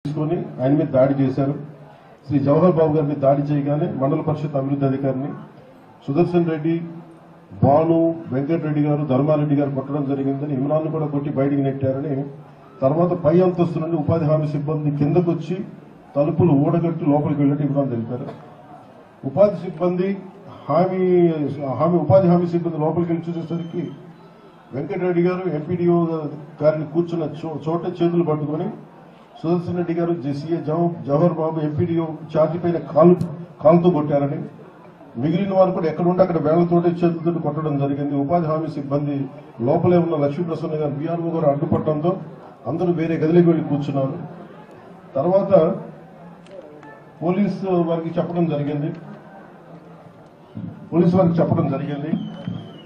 తీసుకొని ఆయన మీద దాడి చేశారు. శ్రీ జవహర్ బాబు గారి మీద దాడి చేయగానే మండల పరిషత్ అభివృద్ధి అధికారిని సుదర్శన్ రెడ్డి, భాను, వెంకటరెడ్డి గారు, ధర్మారెడ్డి గారు కొట్టడం జరిగిందని, ఇమ్రాన్ కూడా కొట్టి బయటికి నెట్టారని, తర్వాత పై అంతస్తు నుండి ఉపాధి హామీ సిబ్బంది కిందకు వచ్చి తలుపులు ఊడగట్టి లోపలికి వెళ్ళి ఇమ్రాన్ తెలిపారు. ఉపాధి హామీ సిబ్బంది లోపలికి వెళ్ళి చూసేసరికి వెంకటరెడ్డి గారు ఎంపీడీఓ గారిని కూర్చున్న చోట చేతులు పట్టుకుని సుదర్శన్ రెడ్డి గారు, సీఏ జవహర్ బాబు ఎంపీడీఓ ఛార్జీ పైన కాలుతో కొట్టారని, మిగిలిన వారు కూడా ఎక్కడుంటే అక్కడ వేళ్లతోటి చేతులతో కొట్టడం జరిగింది. ఉపాధి హామీ సిబ్బంది లోపలే ఉన్న లక్ష్మీప్రసన్న గారు, బీఆర్ఓ గారు అడ్డుపడడంతో అందరూ వేరే గదిలోకి వెళ్లి కూర్చున్నారు. తర్వాత పోలీసు వారికి చెప్పడం జరిగింది.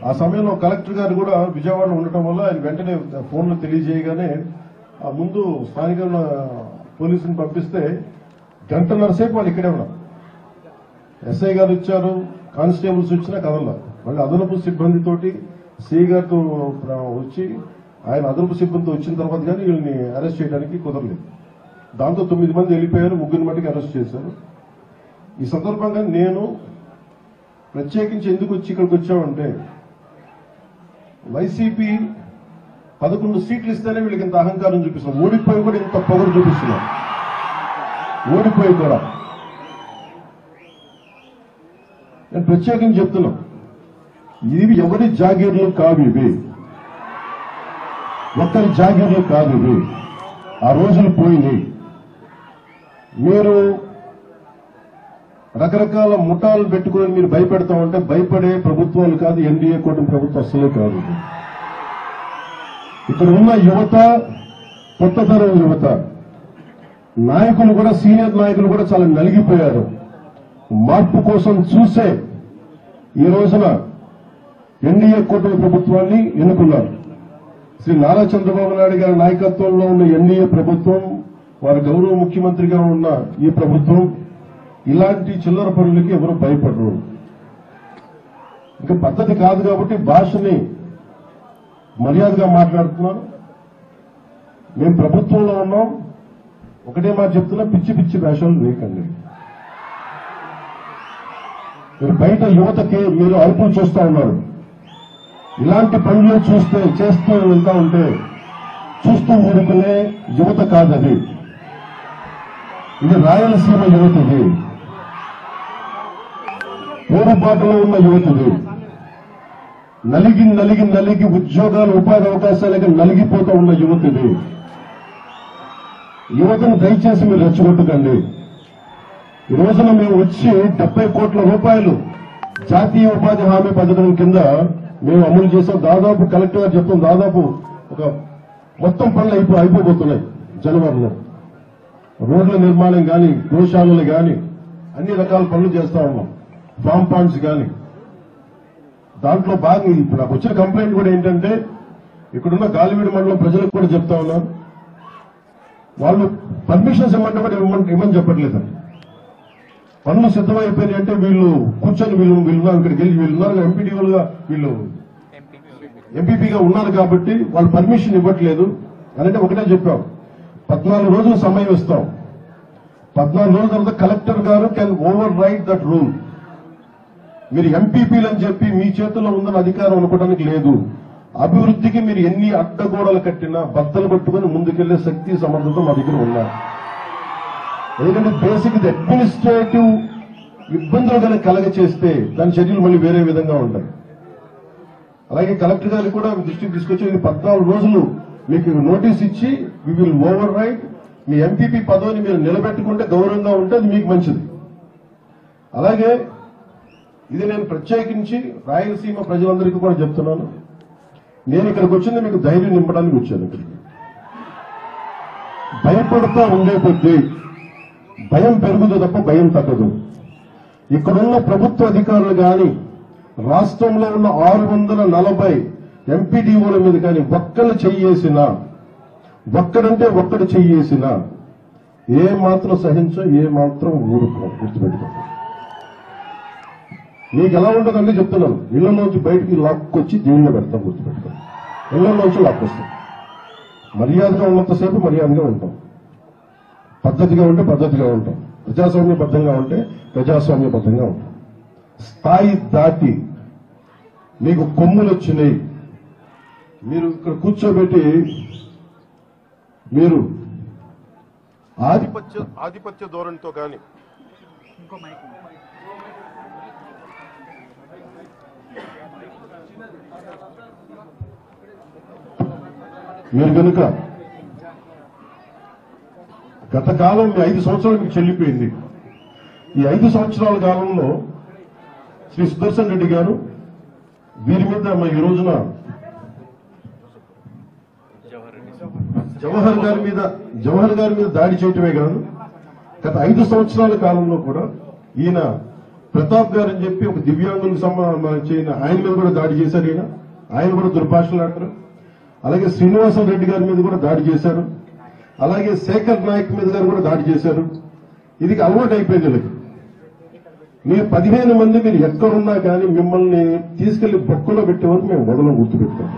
ఆ సమయంలో కలెక్టర్ గారు కూడా విజయవాడలో ఉండటం వల్ల ఆయన వెంటనే ఫోన్లో తెలియజేయగానే ఆ ముందు స్థానిక పోలీసుని పంపిస్తే గంటన్నర సేపు వాళ్ళు ఇక్కడే ఉన్నారు. ఎస్ఐ గారు వచ్చారు, కానిస్టేబుల్స్ వచ్చినా కదలా. మళ్ళీ అదనపు సిబ్బందితోటి సిఐ గారితో వచ్చి ఆయన అదనపు సిబ్బందితో వచ్చిన తర్వాత కానీ వీళ్ళని అరెస్ట్ చేయడానికి కుదరలేదు. దాంతో 9 మంది వెళ్ళిపోయారు, 3 మట్టికి అరెస్ట్ చేశారు. ఈ సందర్భంగా నేను ప్రత్యేకించి ఎందుకు ఇక్కడికి వచ్చామంటే, వైసీపీ 11 సీట్లు ఇస్తేనే వీళ్ళకి ఇంత అహంకారం చూపిస్తున్నారు. ఓడిపోయి కూడా ఇంత పొగరు చూపిస్తున్నారు. ఓడిపోయి కూడా నేను ప్రత్యేకించి చెప్తున్నా, ఇవి ఎవరి జాగీర్లు కావు, ఇవి ఒక్కరి జాగీర్లు కాదు, ఇవి ఆ రోజులు పోయినాయి. మీరు రకరకాల ముఠాలు పెట్టుకుని మీరు భయపెడతామంటే భయపడే ప్రభుత్వాలు కాదు, ఎన్డీఏ కూటమి ప్రభుత్వం అసలే కాదు. ఇక్కడ ఉన్న యువత, కొత్త తరం యువత, నాయకులు కూడా, సీనియర్ నాయకులు కూడా చాలా నలిగిపోయారు. మార్పు కోసం చూసే ఈ రోజున ఎన్డీఏ కూటమి ప్రభుత్వాన్ని ఎన్నుకున్నారు. శ్రీ నారా చంద్రబాబు నాయుడు గారి నాయకత్వంలో ఉన్న ఎన్డీఏ ప్రభుత్వం, వారి గౌరవ ముఖ్యమంత్రిగా ఉన్న ఈ ప్రభుత్వం ఇలాంటి చిల్లర పనులకి ఎవరు భయపడరు. ఇంకా పద్ధతి కాదు కాబట్టి భాషని మర్యాదగా మాట్లాడుతున్నాను. మేము ప్రభుత్వంలో ఉన్నాం, ఒకటే మాట చెప్తున్నా, పిచ్చి పిచ్చి వేషాలు వేయకండి. మీరు బయట యువతకి మీరు అరుపులు చూస్తూ ఉన్నారు. ఇలాంటి పనులు చేస్తూ వెళ్తా ఉంటే చూస్తూ ఊరుకునే యువత కాదది. ఇది రాయలసీమ యువతది, పోరుబాటులో ఉన్న యువతది, నలిగి ఉద్యోగాలు, ఉపాధి అవకాశాలకి నలిగిపోతూ ఉన్న యువతది. యువతను దయచేసి మీరు రెచ్చగొట్టకండి. ఈ రోజున మేము వచ్చి 70 కోట్ల రూపాయలు జాతీయ ఉపాధి హామీ పథకం కింద మేము అమలు చేసాం. దాదాపు కలెక్టర్ గారు చెప్తాం, దాదాపు ఒక మొత్తం పనులు అయిపోబోతున్నాయి జనవరిలో. రోడ్ల నిర్మాణం కానీ, గోశాలలు కానీ, అన్ని రకాల పనులు చేస్తా ఉన్నాం. ఫామ్ పాండ్స్ కానీ. దాంట్లో భాగంగా ఇప్పుడు నాకు వచ్చిన కంప్లైంట్ కూడా ఏంటంటే, ఇక్కడున్న గాలివీడు మండలం ప్రజలకు కూడా చెప్తా ఉన్నారు, వాళ్ళు పర్మిషన్స్ ఇవ్వమంటే కూడా ఇవ్వమని చెప్పట్లేదండి. పనులు సిద్ధమైపోయినాయి అంటే వీళ్ళు కూర్చొని వీళ్ళు ఇక్కడికి వెళ్ళి వీళ్ళు ఉన్నారు ఎంపీడీఓలుగా, వీళ్ళు ఎంపీపీగా ఉన్నారు కాబట్టి వాళ్ళు పర్మిషన్ ఇవ్వట్లేదు అంటే ఒకటే చెప్పాం, 14 రోజులు సమయం ఇస్తాం. 14 రోజుల తర్వాత కలెక్టర్ గారు can over right that rule. మీరు ఎంపీపీలు అని చెప్పి మీ చేతుల్లో ఉందని అధికారం అనుకోవడానికి లేదు. అభివృద్ధికి మీరు ఎన్ని అడ్డగోడలు కట్టినా బద్దలు పట్టుకుని ముందుకెళ్లే శక్తి, సమర్థత మా దగ్గర ఉన్నారు. ఎందుకంటే బేసిక్ ఇది అడ్మినిస్ట్రేటివ్ ఇబ్బందులు కనుక కలగ చేస్తే దాని చర్యలు మళ్ళీ వేరే విధంగా ఉంటాయి. అలాగే కలెక్టర్ గారికి కూడా దృష్టికి తీసుకొచ్చి 14 రోజులు మీకు నోటీస్ ఇచ్చి వి విల్ ఓవర్ రైట్, మీ ఎంపీపీ పదవిని మీరు నిలబెట్టుకుంటే గౌరవంగా ఉంటే అది మీకు మంచిది. అలాగే ఇది నేను ప్రత్యేకించి రాయలసీమ ప్రజలందరికీ కూడా చెప్తున్నాను, నేను ఇక్కడికి వచ్చింది మీకు ధైర్యం నింపడానికి వచ్చాను. ఇక్కడికి భయపడుతూ ఉండే కొద్దీ భయం పెరుగుతుంది తప్ప భయం తగ్గదు. ఇక్కడున్న ప్రభుత్వ అధికారులు కానీ, రాష్ట్రంలో ఉన్న 640 ఎంపీడీఓల మీద కానీ ఒక్కళ్ళు చెయ్యేసినా, ఒక్కడంటే ఒక్కడు చెయ్యేసినా ఏ మాత్రం సహించో, ఏ మాత్రం ఊరుకో. గుర్తుపెట్టుకోండి. మీకు ఎలా ఉంటుందంటే చెప్తున్నాను, ఇళ్లలోంచి బయటికి లాక్కొచ్చి జైల్లో పెడతాం. గుర్తుపెట్టుకోండి. ఇళ్లలోంచి లాక్కొస్తాం. మర్యాదగా ఉన్నంతసేపు మర్యాదగా ఉంటాం. పద్ధతిగా ఉంటే పద్ధతిగా ఉంటాం, ప్రజాస్వామ్యబద్ధంగా ఉంటే ప్రజాస్వామ్యబద్ధంగా ఉంటాం. స్థాయి దాటి మీకు కొమ్ములు వచ్చినాయి, మీరు ఇక్కడ కూర్చోబెట్టి మీరు ఆధిపత్య ధోరణితో కానీ మీరు కనుక గత కాలం మీ 5 సంవత్సరాలు మీకు చెల్లిపోయింది. ఈ 5 సంవత్సరాల కాలంలో శ్రీ సుదర్శన్ రెడ్డి గారు వీరి మీద ఈ రోజున జవహర్ గారి మీద దాడి చేయటమే కాదు, గత 5 సంవత్సరాల కాలంలో కూడా ఈయన ప్రతాప్ గారు అని చెప్పి ఒక దివ్యాంగులకు సంబంధించిన ఆయన మీద కూడా దాడి చేశారు. ఆయన కూడా దుర్భాషలాడారు. అలాగే శ్రీనివాసన్ రెడ్డి గారి మీద కూడా దాడి చేశారు. అలాగే శేఖర్ నాయక్ మీద గారు కూడా దాడి చేశారు. ఇది అలవాటు అయిపోయింది వీళ్ళకి. మీరు 15 మంది మీరు ఎక్కడున్నా కానీ మిమ్మల్ని తీసుకెళ్లి బొక్కలో పెట్టే వరకు మేము వదలం గుర్తుపెట్టుకోండి.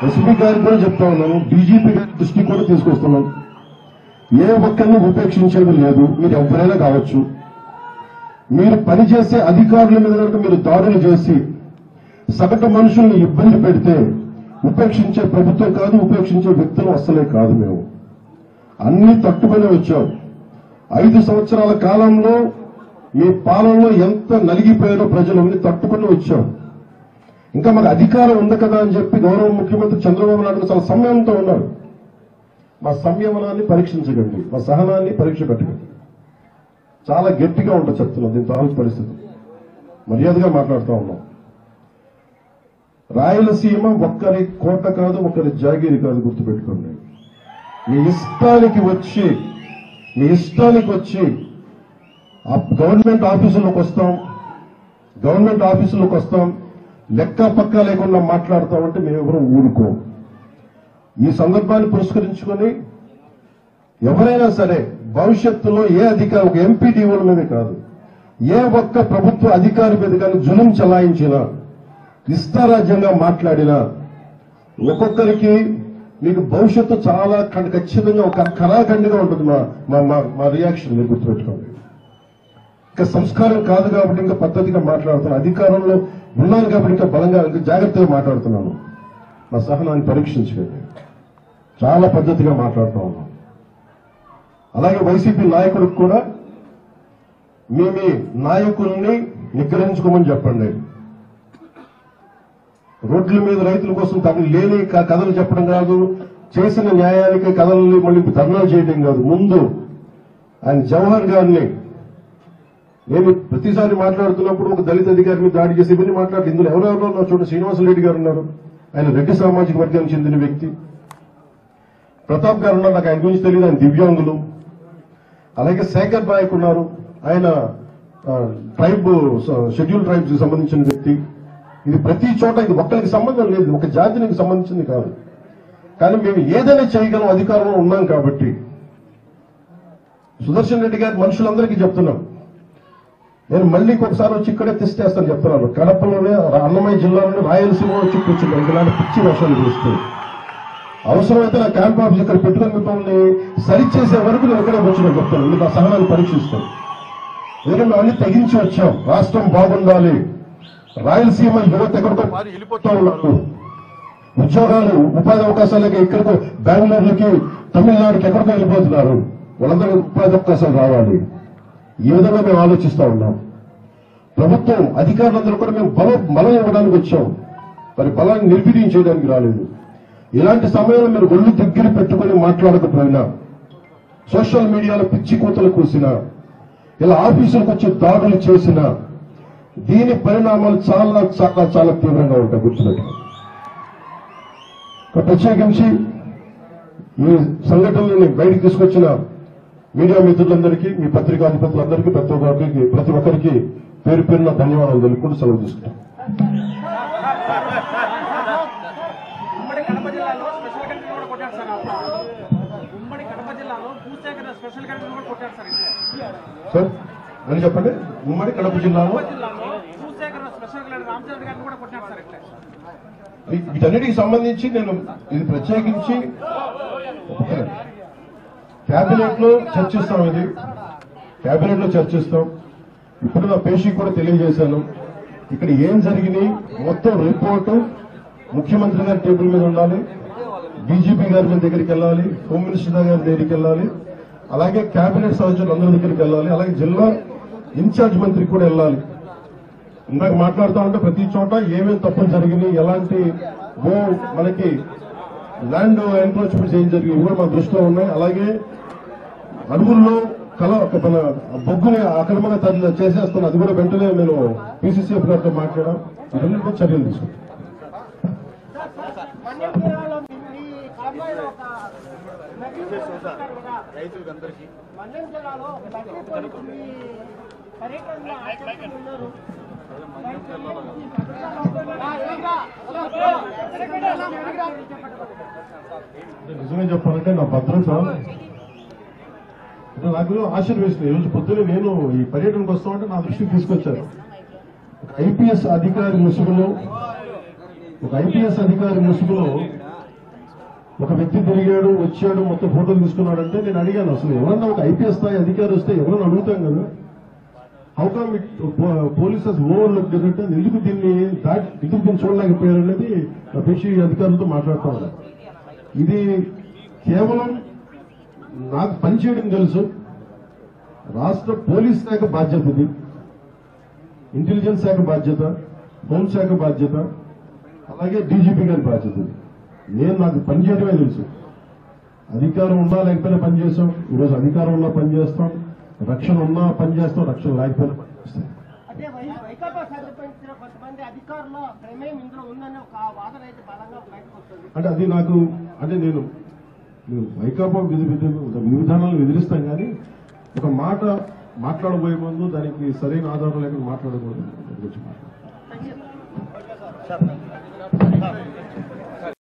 ఎస్పీ గారికి కూడా చెప్తా ఉన్నాను, డీజీపీ గారి దృష్టికి కూడా తీసుకొస్తున్నాం. ఏ ఒక్కరిని ఉపేక్షించేది లేదు. మీరు ఎవరైనా కావచ్చు. మీరు పనిచేసే అధికారుల మీద కనుక మీరు దాడులు చేసి సగటు మనుషుల్ని ఇబ్బంది పెడితే ఉపేక్షించే ప్రభుత్వం కాదు, ఉపేక్షించే వ్యక్తులు అస్సలే కాదు. మేము అన్ని తట్టుకుని వచ్చాం. 5 సంవత్సరాల కాలంలో మీ పాలనలో ఎంత నలిగిపోయారో ప్రజలు అన్ని తట్టుకుని వచ్చాం. ఇంకా మాకు అధికారం ఉంది కదా అని చెప్పి గౌరవ ముఖ్యమంత్రి చంద్రబాబు నాయుడు చాలా సంయమనంతో ఉన్నారు. మా సంయమనాన్ని పరీక్షించకండి, మా సహనాన్ని పరీక్ష పెట్టకండి. చాలా గట్టిగా ఉంటుంది చెప్తున్నాం. దీంతో ఆలోచన పరిస్థితి మర్యాదగా మాట్లాడుతూ ఉన్నాం. రాయలసీమ ఒక్కరి కోట కాదు, ఒక్కరి జాగీరి కాదు, గుర్తుపెట్టుకోండి. మీ ఇష్టానికి వచ్చి ఆ గవర్నమెంట్ ఆఫీసులోకి వస్తాం, లెక్క పక్క లేకుండా మాట్లాడతామంటే మేమెవరూ ఊరుకోం. ఈ సందర్భాన్ని పురస్కరించుకొని ఎవరైనా సరే భవిష్యత్తులో ఏ అధికారి, ఒక ఎంపీడీఓల మీదే కాదు, ఏ ఒక్క ప్రభుత్వ అధికారి మీద కానీ జులుం చలాయించినా, ఇష్టారాజ్యంగా మాట్లాడినా ఒక్కొక్కరికి మీకు భవిష్యత్తు చాలా ఖచ్చితంగా ఒక కళాఖండిగా ఉంటుంది. మా రియాక్షన్ మీరు గుర్తుపెట్టుకోండి. ఇంకా సంస్కారం కాదు కాబట్టి ఇంకా పద్ధతిగా మాట్లాడుతున్నాను. అధికారంలో ఉన్నాను కాబట్టి ఇంకా బలంగా ఇంకా జాగ్రత్తగా మాట్లాడుతున్నాను. నా సహనాన్ని పరీక్షించకండి. చాలా పద్ధతిగా మాట్లాడుతూ ఉన్నాం. అలాగే వైసీపీ నాయకులకు కూడా మీ నాయకుల్ని నిగ్రహించుకోమని చెప్పండి. రోడ్ల మీద రైతుల కోసం లేని కథలు చెప్పడం కాదు, చేసిన న్యాయానికి కథల్ని మళ్ళీ ధర్నాలు చేయడం కాదు. ముందు ఆయన జవహర్ గారిని నేను ప్రతిసారి మాట్లాడుతున్నప్పుడు ఒక దళిత అధికారి మీద దాడి చేసి ఇవన్నీ మాట్లాడి ఇందులో ఎవరెవరో నా చూడండి. శ్రీనివాసన్ రెడ్డి గారు ఉన్నారు, ఆయన రెడ్డి సామాజిక వర్గానికి చెందిన వ్యక్తి. ప్రతాప్ గారు ఉన్నారు, నాకు ఆయన గురించి తెలియదు, ఆయన దివ్యాంగులు. అలాగే శేఖర్ నాయక్ ఉన్నారు, ఆయన షెడ్యూల్ ట్రైబ్స్ కి సంబంధించిన వ్యక్తి. ఇది ప్రతి చోట ఇది ఒక్కరికి సంబంధం లేదు, ఒక జాతికి సంబంధించింది కాదు. కానీ మేము ఏదైనా చేయగలం, అధికారంలో ఉన్నాం కాబట్టి. సుదర్శన్ రెడ్డి గారి మనుషులందరికీ చెప్తున్నాం, నేను మళ్ళీ ఇంకొకసారి వచ్చి ఇక్కడే తెస్తేస్తాను చెప్తున్నాను. కడపలోనే అన్నమయ్య జిల్లాలోనే రాయలసీమ వచ్చి కూర్చుంటాం. ఇలాంటి పిచ్చి వర్షాలు చూస్తాయి. అవసరమైతే నా క్యాంప్ ఆఫీస్ ఇక్కడ పెట్టుకుని మిమ్మల్ని సరిచేసే వరకు నేను ఎక్కడే వచ్చి చెప్తాను. మీకు ఆ సహనాన్ని పరీక్షిస్తాను. ఎందుకంటే అన్ని తెగించి వచ్చాం. రాష్ట్రం బాగుండాలి. రాయలసీమ యువత ఎక్కడికో మారి వెళ్ళిపోతా ఉన్నారు. ఉద్యోగాలు, ఉపాధి అవకాశాలకి ఎక్కడికో బెంగళూరుకి, తమిళనాడుకి ఎక్కడికో వెళ్ళిపోతున్నారు. వాళ్ళందరూ ఉపాధి అవకాశాలు రావాలి. ఈ విధంగా మేము ఆలోచిస్తా ఉన్నాం. ప్రభుత్వం అధికారులందరూ కూడా మేము బలం ఇవ్వడానికి వచ్చాం, మరి బలాన్ని నిర్వీర్యం చేయడానికి రాలేదు. ఇలాంటి సమయంలో మీరు ఒళ్ళు దగ్గర పెట్టుకుని మాట్లాడకపోయినా, సోషల్ మీడియాలో పిచ్చి కూతలు కూసినా, ఇలా ఆఫీసులకు వచ్చి దాడులు చేసినా దీని పరిణామాలు చాలా చాలా చాలా తీవ్రంగా ఉంటాయి. గుర్తుపెట్టుకోండి. ప్రత్యేకించి ఈ సంఘటనని బయటకు తీసుకొచ్చిన మీడియా మిత్రులందరికీ, మీ పత్రికాధిపతులందరికీ, ప్రతి ఒక్కరికి పేరు పేరున ధన్యవాదాలు తెలుపుకుంటూ సెలవు తీసుకుంటాం. సార్ అని చెప్పండి. ఉమ్మడి కడప జిల్లాలో వీటన్నిటికి సంబంధించి నేను ఇది ప్రత్యేకించి కేబినెట్ లో చర్చిస్తాం. ఇది కేబినెట్ లో చర్చిస్తాం. ఇప్పుడు నా పేషీకి కూడా తెలియజేశాను. ఇక్కడ ఏం జరిగినాయి మొత్తం రిపోర్టు ముఖ్యమంత్రి గారి టేబుల్ మీద ఉండాలి, డీజీపీ గారి దగ్గరికి వెళ్ళాలి, హోమ్ మినిస్టర్ గారి దగ్గరికి వెళ్ళాలి, అలాగే కేబినెట్ సభ్యులు అందరి దగ్గరికి వెళ్ళాలి, అలాగే జిల్లా ఇన్ఛార్జ్ మంత్రికి కూడా వెళ్ళాలి. ఇందాక మాట్లాడుతూ ఉంటే ప్రతి చోట ఏమేమి తప్పులు జరిగినాయి, ఎలాంటి మనకి ల్యాండ్ ఎన్క్రోచ్మెంట్స్ ఏం జరిగింది కూడా మా దృష్టిలో ఉన్నాయి. అలాగే అడవుల్లో మన బొగ్గుని అక్రమంగా చేసేస్తాను, అది కూడా వెంటనే నేను పీసీసీఎఫ్ గారితో మాట్లాడాం. ఇవన్నీ చర్యలు తీసుకుంటాం. నిజమే చెప్పాలంటే నా భద్రత నాకు ఆశీర్వదిస్తుంది. ఈరోజు పొద్దున్నే నేను ఈ పర్యటనకు వస్తామంటే నా దృష్టికి తీసుకొచ్చారు. ఒక ఐపీఎస్ అధికారి ముసుగులో ఒక వ్యక్తి తిరిగాడు, వచ్చాడు, మొత్తం ఫోటోలు తీసుకున్నాడంటే నేను అడిగాను, అసలు ఎవరన్నా ఒక ఐపీఎస్ స్థాయి అధికారి వస్తే ఎవరన్నా అడుగుతాం కదా, how come it polices overlook అంటే ఎందుకు దీన్ని చూడలేకపోయారు అనేది నా పేషీ అధికారులతో మాట్లాడుతూ ఉన్నారు. ఇది కేవలం నాకు పనిచేయడం తెలుసు, రాష్ట్ర పోలీస్ శాఖ బాధ్యత, ఇది ఇంటెలిజెన్స్ శాఖ బాధ్యత, హోంశాఖ బాధ్యత, అలాగే డీజీపీ గారి బాధ్యత. నాకు పనిచేయడమే తెలుసు. అధికారం ఉన్నా లేకపోయినా పనిచేస్తాం. ఈరోజు అధికారం ఉన్నా పనిచేస్తాం, రక్షణ ఉన్నా పనిచేస్తాం, రక్షణ లేకపోయినా పనిచేస్తాం. అంటే అది నాకు అంటే నేను వైకాపా విధానాలను ఎదిరిస్తాం కానీ ఒక మాట మాట్లాడబోయే ముందు దానికి సరైన ఆధారం లేకుండా మాట్లాడకూడదు.